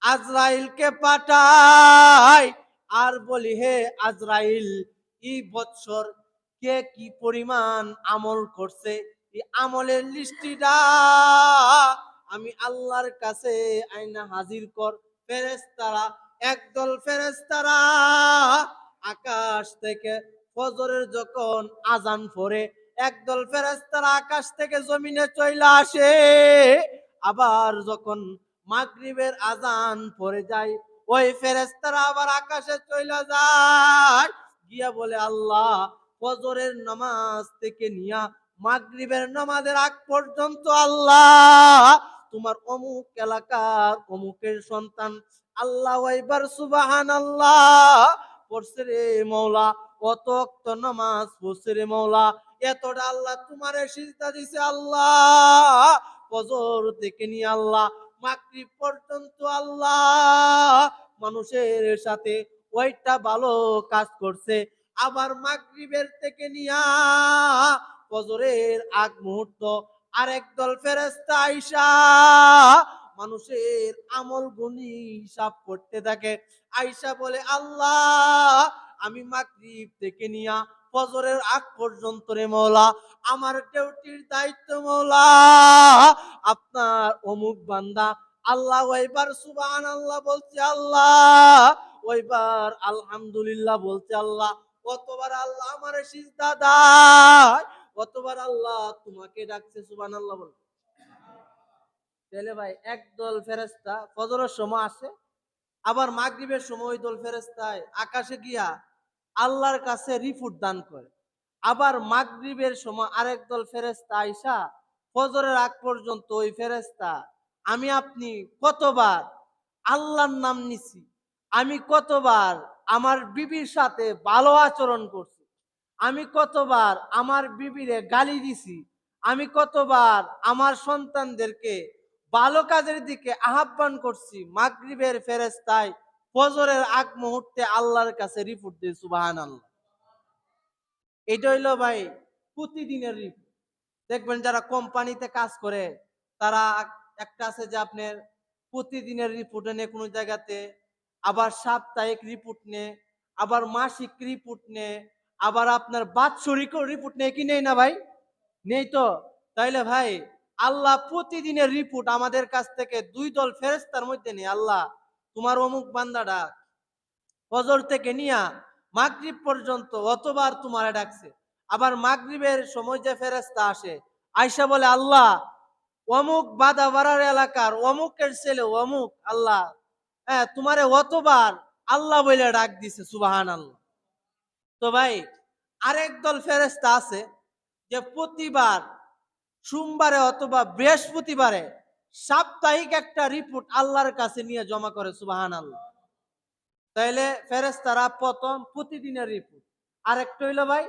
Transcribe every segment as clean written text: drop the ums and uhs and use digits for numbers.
আজরাইলকে পাঠাই আর বলি, হে আজরাইল, এই বৎসর কে কি পরিমাণ আমল করছে এই আমলের লিস্টিটা আমি আল্লাহর কাছে আইনা হাজির কর। ফেরেশতারা, একদল ফেরেশতারা আকাশ থেকে ফজরের যখন আজান পড়ে একদল ফেরেশতারা আকাশ থেকে জমিনে চলে আসে। আবার যখন মাগরিবের আজান পড়ে যায় ওই ফেরেশতারা আবার আকাশে চলে যায়, গিয়া বলে, আল্লাহ, ফজরের নামাজ থেকে নিয়া মাগরিবের নামাজের আগ পর্যন্ত আল্লাহ তোমার অমুক এলাকার অমুকের সন্তান আল্লাহু আকবার সুবহানাল্লাহ পড়ছে রে মাওলা, অত ওয়াক্ত নামাজ পড়ছে রে মাওলা, এতটা আল্লাহ তোমারে সিজদা দিছে আল্লাহ, ফজর থেকে নিয়ে আল্লাহ মাগরিব পর্যন্ত আল্লাহ মানুষের সাথে ওইটা ভালো কাজ করছে। আবার মাগরিবের থেকে নিয়া ফজরের আগ মুহূর্ত আরেক দল ফেরেশতা আইসা মানুষের আমল গুনি হিসাব করতে থাকে। আইসা বলে, আল্লাহ, আমি মাগরিব থেকে নিয়া ফজরের আগ পর্যন্ত রে মাওলা আমার ডিউটির দায়িত্ব মাওলা আপনার অমুক বান্দা আল্লাহ ওইবার সুবহানাল্লাহ বলছে, আল্লাহ ওইবার আলহামদুলিল্লাহ বলছে, আল্লাহ কতবার আল্লাহ আমারে সিজদা দেয়, কতবার আল্লাহ তোমাকে ডাকছে সুবহানাল্লাহ বল। তাহলে ভাই একদল ফেরেশতা ফজরের সময় আসে, আবার মাগরিবের সময় ওই দল ফেরেশতায় আকাশে গিয়া আল্লাহর কাছে রিপোর্ট দান করে। আবার মাগরিবের সময় আরেক দল ফেরেশতা আইসা ফজরের আগ পর্যন্ত ওই ফেরেশতা আমি আপনি কতবার আল্লাহর নাম নিছি, আমি কতবার আমার বিবির সাথে ভালো আচরণ করছি, আমি কতবার আমার বিবিরে গালি দিছি, আমি কতবার আমার সন্তানদেরকে ভালো কাজের দিকে আহ্বান করছি, মাগরিবের ফেরেশতায় ফজরের আগ মুহূর্তে আল্লাহর কাছে রিপোর্ট দিয়ে সুবহানাল্লাহ। এটা হইলো ভাই প্রতিদিনের রিপোর্ট। দেখবেন যারা কোম্পানিতে কাজ করে তারা একটা আছে যে আপনার প্রতিদিনের রিপোর্ট নেয় কোনো জায়গাতে, আবার সাপ্তাহিক রিপোর্ট নেয়, আবার মাসিক রিপোর্ট নেয়, আবার আপনার বাৎসরিক রিপোর্ট নেয় কি নেই না ভাই? নেই তো। তাইলে ভাই আল্লাহ প্রতিদিনের রিপোর্ট আমাদের কাছ থেকে দুই দল ফেরেশতার মধ্যে নেই। আল্লাহ তোমার অমুক বান্দাটা ফজর থেকে নিয়া মাগরিব পর্যন্ত অতবার তোমারে ডাকছে। আবার মাগরিবের সময় যে ফেরেশতা আসে আয়সা বলে, আল্লাহ অমুক বাদাবাড়ার এলাকার অমুকের ছেলে অমুক আল্লাহ, হ্যাঁ তোমারে অতবার আল্লাহ বলে ডাক দিছে সুবহানাল্লাহ। তো ভাই আরেক দল ফেরেশতা আছে যে প্রতিবার সোমবারে অথবা বৃহস্পতিবারে সাপ্তাহিক একটা রিপোর্ট আল্লাহর কাছে নিয়ে জমা করে সুবহানাল্লাহ। তাইলে ফেরেশতারা প্রথম প্রতিদিনের রিপোর্ট, আরেকটা হইলো ভাই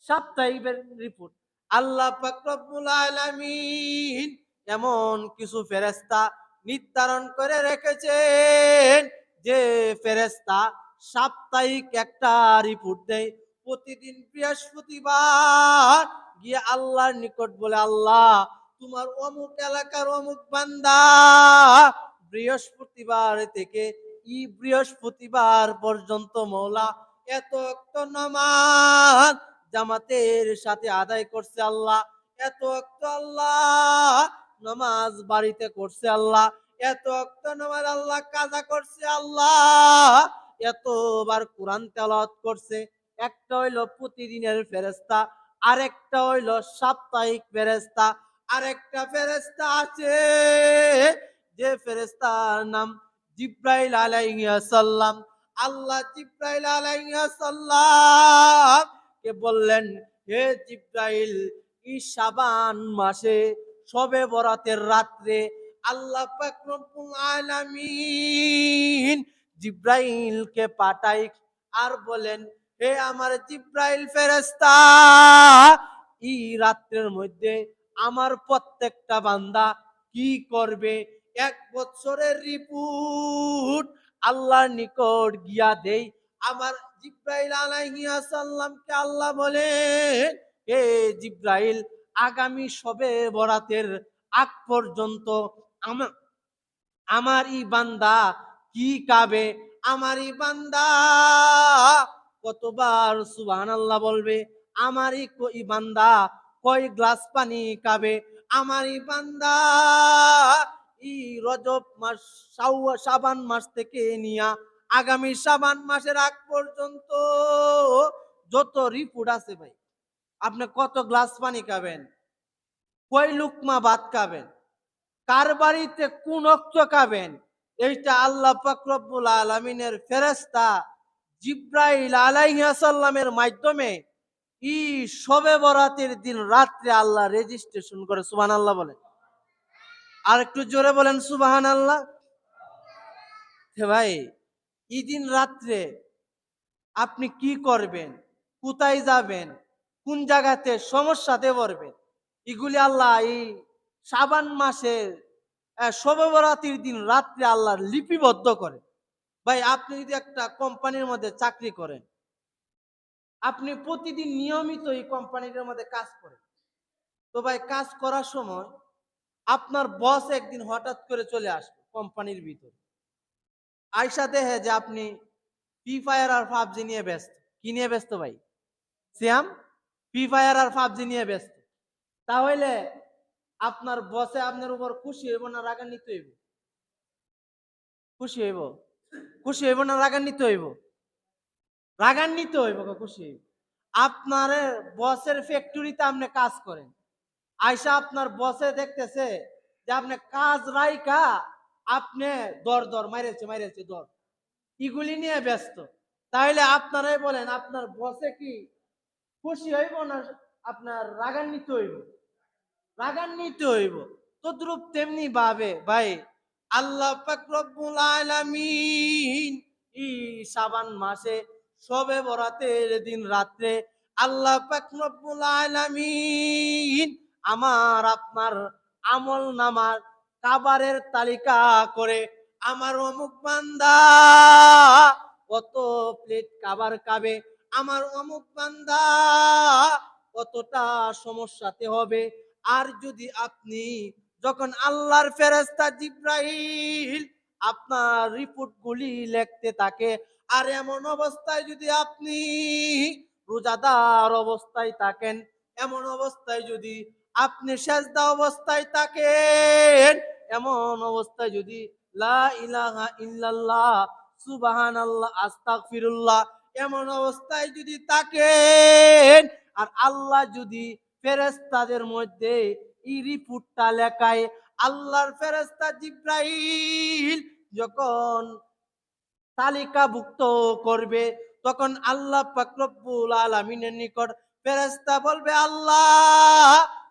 সাপ্তাহিকের রিপোর্ট। আল্লাহ পাক রব্বুল আলামিন এমন কিছু ফেরেশতা নির্ধারণ করে রেখেছেন যে ফেরেশতা সাপ্তাহিক একটা রিপোর্ট দেয়। প্রতিদিন বৃহস্পতিবার গিয়ে আল্লাহর নিকট বলে, আল্লাহ তোমার অমুক এলাকার অমুক বান্দা বৃহস্পতিবার থেকে বৃহস্পতিবার পর্যন্ত মওলা এত ওয়াক্ত নামাজ জামাতের সাথে আদায় করছে আল্লাহ, এত ওয়াক্ত আল্লাহ নামাজ বাড়িতে করছে আল্লাহ, এত ওয়াক্ত নামাজ আল্লাহ কাজা করছে আল্লাহ, এতবার কোরআন তেলাওয়াত করছে। একটা হইলো প্রতিদিনের ফেরেশতা, আরেকটা হইলো সাপ্তাহিক ফেরেশতা। আরেকটা ফেরেশতা আছে যে ফেরেশতার নাম জিব্রাইল আলাইহিস সালাম। আল্লাহ জিব্রাইল আলাইহিস সালাম কে বললেন, হে জিব্রাইল, এই শাবান মাসে শবে বরাতের রাত্রে আল্লাহ পাক রব্বুল আলামিন জিব্রাইল কে পাঠাই আর বলেন, হে আমার জিব্রাইল ফেরেশতা, এই রাত্রের মধ্যে আমার প্রত্যেকটা বান্দা কি করবে এক বছরের রিপোর্ট আল্লাহর নিকট গিয়া দেই। আমার জিব্রাইল আলাইহিস সালামকে আল্লাহ বলেন, হে জিব্রাইল, আগামী শবে বরাতের আগ পর্যন্ত আমার এই বান্দা কি খাবে? আমারই বান্দা কতবার সুবহানাল্লাহ বলবে? আমারই বান্দা কয় গ্লাস পানি খাবে? আমারই বান্দা ই রজব মাস, শাবান মাস থেকে নিয়া আগামী শাবান মাসের আগ পর্যন্ত যত রিপোর্ট আছে ভাই, আপনি কত গ্লাস পানি খাবেন, কয় লুকমা ভাত খাবেন, কার বাড়িতে কোন অক্ত খাবেন, এইটা আল্লাহ পাক রব্বুল আলামিনের ফেরেশতা জিব্রাইল আলাইহিস সালামের মাধ্যমে ই শবে বরাতের দিন রাত্রে আল্লাহ রেজিস্ট্রেশন করে। সুবহানাল্লাহ বলেন। আর একটু জোরে বলেন সুবহানাল্লাহ। হে ভাই, এই দিন রাত্রে আপনি কি করবেন, কোথায় যাবেন, কোন জায়গাতে সমস্যাতে পড়বেন, এগুলি আল্লাহ এই শাবান মাসের শবে বরাতের দিন রাত্রে আল্লাহ লিপিবদ্ধ করে। ভাই, আপনি যদি একটা কোম্পানির মধ্যে চাকরি করেন, আপনি প্রতিদিন নিয়মিত এই কোম্পানির মধ্যে কাজ করেন, তো ভাই কাজ করার সময় আপনার বস একদিন হঠাৎ করে চলে আসবে কোম্পানির ভিতরে, আয়সা দেখে যে আপনি ফ্রি ফায়ার আর পাবজি নিয়ে ব্যস্ত। কি নিয়ে ব্যস্ত ভাই? সিয়াম, ফ্রি ফায়ার আর পাবজি নিয়ে ব্যস্ত। তাহলে আপনার বসে আপনার উপর খুশি হইব না রাগান্বিত হইব? খুশি হইব। খুশি হইব না রাগান্বিত হইব? রাগান্বিত হইব। খুশি হইব। আপনার বসের ফ্যাক্টরিতে আপনি কাজ করেন, আয়সা আপনার বসে দেখতেছে যে আপনি কাজ রাইকা আপনি দর দর মাইরেছে দর, এগুলি নিয়ে ব্যস্ত। তাহলে আপনারাই বলেন, আপনার বসে কি খুশি হইব না আপনার রাগান্বিত হইব? রাগান্বিত হইব। তদ্রূপ তেমনি ভাবে ভাই আল্লাহ পাক রব্বুল আলামিন এই শাবান মাসে শবে বরাতের দিন রাত্রে আল্লাহ পাক রব্বুল আলামিন আমার আপনার আমল নামার কাবারের তালিকা করে আমার অমুক বান্দা কত প্লেট কাবার খাবে, আমার অমুক বান্দা কতটা সমস্যাতে হবে। আর যদি আপনি যখন আল্লাহর ফেরেশতা জিব্রাইল আপনার রিপোর্ট গুলি লিখতে থাকে, আর এমন অবস্থায় যদি আপনি রোজাদার অবস্থায় থাকেন, এমন অবস্থায় যদি আপনি সেজদা অবস্থায় থাকেন, এমন অবস্থায় যদি লা ইলাহা ইল্লাল্লাহ সুবহানাল্লাহ আস্তাগফিরুল্লাহ এমন অবস্থায় যদি থাকেন, আর আল্লাহ যদি ফেরেশতাদের মধ্যে এই রিপোর্টটা লেখায়, আল্লাহর ফেরেশতা জিব্রাইল যখন তালিকাভুক্ত করবে, তখন আল্লাহ পাক রব্বুল আলামিনের নিকট ফেরেশতা বলবে, আল্লাহ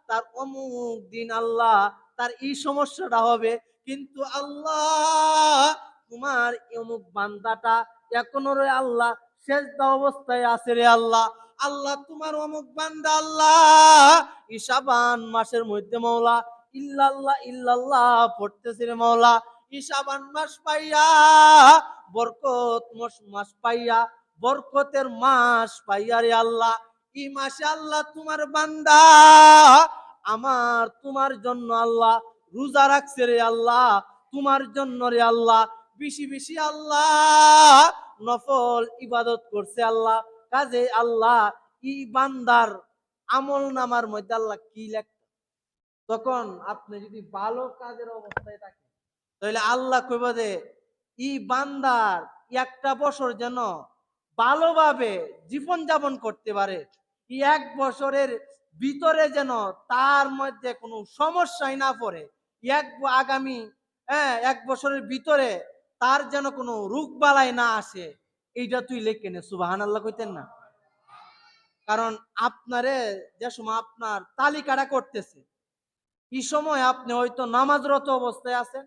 তার অমুক দিন আল্লাহ তার এই সমস্যাটা হবে, কিন্তু আল্লাহ তোমার অমুক বান্দাটা এখনো রে আল্লাহ সেজদা অবস্থায় আছে রে আল্লাহ, আল্লাহ তোমার অমুক বান্দা আল্লাহ এই শাবান মাসের মধ্যে মাওলা ইল্লাল্লাহ ইল্লাল্লাহ পড়তেছে রে মাওলা, এই শাবান মাস পাইয়া বরকত মাস পাইয়া বরকতের মাস পাইয়া রে আল্লাহ, এই মাসে আল্লাহ তোমার বান্দা আমার তোমার জন্য আল্লাহ রোজা রাখছে রে আল্লাহ, তোমার জন্য রে আল্লাহ বেশি বেশি আল্লাহ নফল ইবাদত করছে আল্লাহ। কাজে আল্লাহ ই বান্দার আমল নামার মধ্যে আল্লাহ কি লেখে, তখন আপনি যদি ভালো কাজের অবস্থায় থাকেন, তাহলে আল্লাহ কইব যে ই বান্দার একটা বছর যেন ভালোভাবে জীবন যাপন করতে পারে, এই এক বছরের ভিতরে যেন তার মধ্যে কোনো সমস্যাই না পড়ে, আগামী এক বছরের ভিতরে তার যেন কোনো রোগ বালাই না আসে, এইটা তুই লেখে নে। সুবহানাল্লাহ কইতেন না? কারণ আপনারে যে সময় আপনার তালিকাটা করতেছে, এই সময় আপনি হয়তো নামাজরত অবস্থায় আছেন,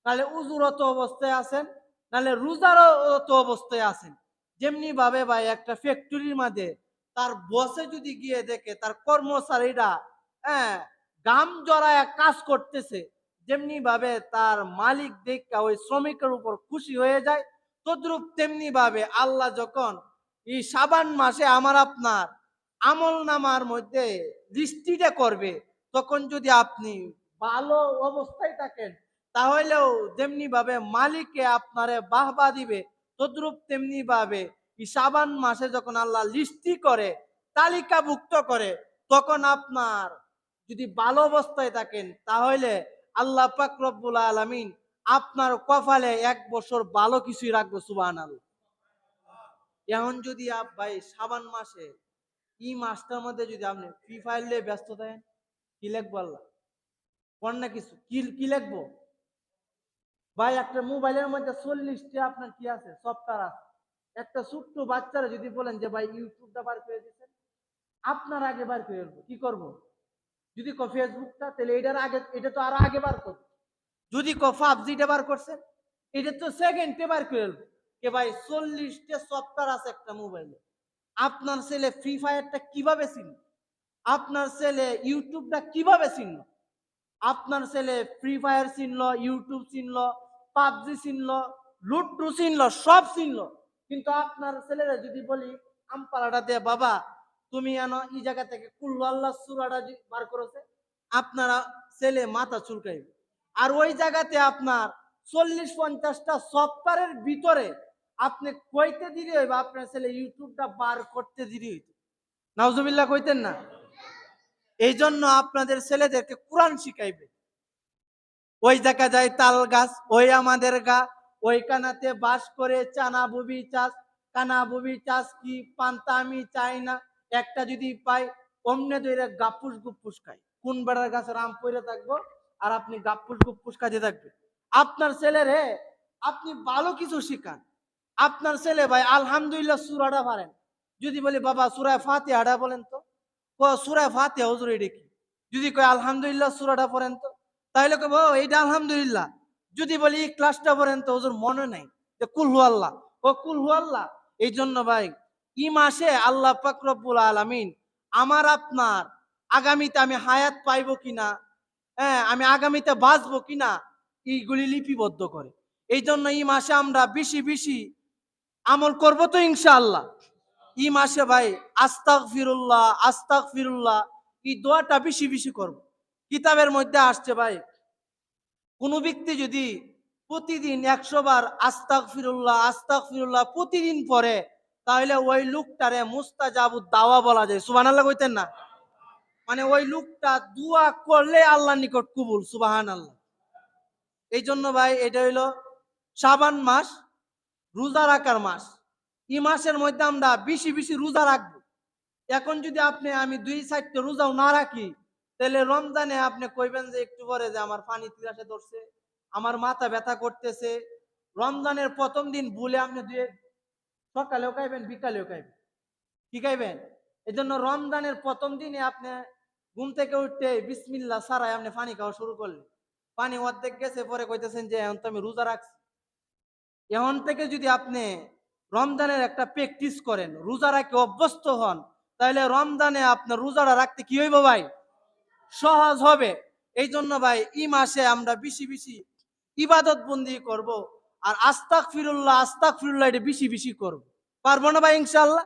নাহলে উজুরত অবস্থায় আছেন, নাহলে রোজারত অবস্থায় আছেন। যেমনি ভাবে ভাই একটা ফ্যাক্টরির মধ্যে তার বসে যদি গিয়ে দেখে তার কর্মচারীরা গাম জড়ায় কাজ করতেছে, যেমনি ভাবে তার মালিক দেখে ওই শ্রমিকের উপর খুশি হয়ে যায়, তদ্রূপ তেমনি ভাবে আল্লাহ যখন এই শাবান মাসে আমার আপনার আমল নামার মধ্যে দৃষ্টিটা করবে, তখন যদি আপনি ভালো অবস্থায় থাকেন, তাহলেও যেমনি ভাবে মালিকে আপনারে বাহবা দিবে, তদ্রুপ তেমনি ভাবে এই শাবান মাসে যখন আল্লাহ লিস্টি করে, তালিকাভুক্ত করে, তখন আপনার যদি ভালো অবস্থায় থাকেন তাহলে আল্লাহ পাক রব্বুল আলামিন আপনার কপালে 1 বছর ভালো কিছুই রাখবে। সুবহানাল্লাহ। এখন যদি ভাই শাবান মাসে এই মাসটার মধ্যে যদি আপনি ফ্রি ফায়ার নিয়ে ব্যস্ত থাকেন, কি লিখবো আল্লাহ? কোন না কিছু কি লিখবো? ভাই একটা মোবাইলের মধ্যে 40টা আপনার কি আছে, সফটওয়্যার আছে। একটা ছোট্ট বাচ্চারা যদি বলেন যে ভাই ইউটিউবটা বার করে দিচ্ছেন, আপনার আগে বার করে ফেলবো। কি করব? যদি ফেসবুকটা, তাহলে এটার আগে, এটা তো আরো আগে বার করবো। যদি পাবজিটা বার করছেন, এটা তো সেকেন্ডে বার করে ফেলবো। কে ভাই 40টা সফটওয়্যার আছে একটা মোবাইলে। আপনার ছেলে ফ্রি ফায়ারটা কিভাবে চিনল? আপনার ছেলে ইউটিউবটা কিভাবে চিনল? আপনার ছেলে ফ্রি ফায়ার চিনল, ইউটিউব চিনল, পাবজি চিনল, লুডু চিনল, সব চিনল। কিন্তু আপনার ছেলেরা যদি বলি আমপালাটা দিয়ে, বাবা তুমি আনো এই জায়গা থেকে কুল্লু আল্লাহ সুরাটা বার করেছে, আপনারা ছেলে মাথা চুলকাইবে। আর ওই জায়গাতে আপনার 40-50টা সফটওয়্যারের ভিতরে আপনি কইতে দিলে হইবে আপনার ছেলে ইউটিউবটা বার করতে দিলে হইতো। নাউজুবিল্লাহ কইতেন না? এই জন্য আপনাদের ছেলেদেরকে কোরআন শিখাইবে। ওই দেখা যায় তাল গাছ, ওই আমাদের গা, ওই কানাতে বাস করে চানা বুবি চাষ, কানা বুবি চাষ কি পান্তা আমি চাই না, একটা যদি পাই অমনে ধরে গাপুস গুপুস খাই। কোন বেড়ার গাছের আম পড়ে থাকবো আর আপনি গাপুস গুপুস কাজে থাকবে? আপনার ছেলের আপনি ভালো কিছু শিখান। আপনার ছেলে ভাই আলহামদুলিল্লাহ সূরাটা পারেন, যদি বলি বাবা সূরা ফাতিহাটা বলেন তো, সূরা ফাতিহা হুজুর এটা কি? যদি কয় আলহামদুলিল্লাহ সূরাটা পড়েন তো, তাহলে কব এইটা আলহামদুলিল্লাহ। যদি বলি ক্লাসটা পড়েন তো, হুজুর মনে নাই যে কুল হু আল্লাহ, ও কুল হু আল্লাহ। এই জন্য ভাই ই মাসে আল্লাহ পাক রব্বুল আলামিন আমার আপনার আগামীতে আমি হায়াত পাইবো কিনা, হ্যাঁ আমি আগামীতে বাঁচবো কিনা, এইগুলি লিপিবদ্ধ করে। এই জন্য এই মাসে আমরা বেশি বেশি আমল করবো তো ইনশাআল্লাহ। ই মাসে ভাই আস্তাগফিরুল্লাহ আস্তাগফিরুল্লাহ এই দোয়াটা বেশি বেশি করব। কিতাবের মধ্যে আসছে ভাই, কোন ব্যক্তি যদি প্রতিদিন 100 বার আস্তাগফিরুল্লাহ আস্তাগফিরুল্লাহ প্রতিদিন পড়ে, তাহলে ওই লোকটারে মুস্তাজাবুদ দাওয়া বলা যায়। সুবহানাল্লাহ কইতেন না? মানে ওই লোকটা দোয়া করলে আল্লাহর নিকট কবুল। সুবহানাল্লাহ। এই জন্য ভাই এটা হইলো শাবান মাস, রোজা রাখার মাস। এই মাসের মধ্যে আমরা বেশি বেশি রোজা রাখবো। এখন যদি আমি 2-4টা রোজাও না রাখি, তাহলে রমজানে আপনি কইবেন যে একটু পরে যে আমার পানি তিরাসে ধরছে, আমার মাথা ব্যথা করতেছে। রমজানের প্রথম দিন ভুলে আপনি সকালেও খাইবেন, বিকালেও খাইবেন। কি খাইবেন? এই জন্য রমজানের প্রথম দিনে আপনি ঘুম থেকে উঠতে বিসমিল্লাহ ছাড়াই আপনি পানি খাওয়া শুরু করলেন, পানি অর্ধেক গেছে, পরে কইতেছেন যে এখন তো আমি রোজা রাখছি। এখন থেকে যদি আপনি রমজানের একটা প্র্যাকটিস করেন, রোজা রাখতে অভ্যস্ত হন, তাহলে রমজানে আপনার রোজাটা রাখতে কি হইব ভাই? সহজ হবে। এই জন্য ভাই এই মাসে আমরা বেশি বেশি ইবাদত বন্দি করব, আর আস্তাগফিরুল্লাহ আস্তাগফিরুল্লাহ এটা বেশি বেশি করব। পারবো না ভাই ইনশাআল্লাহ?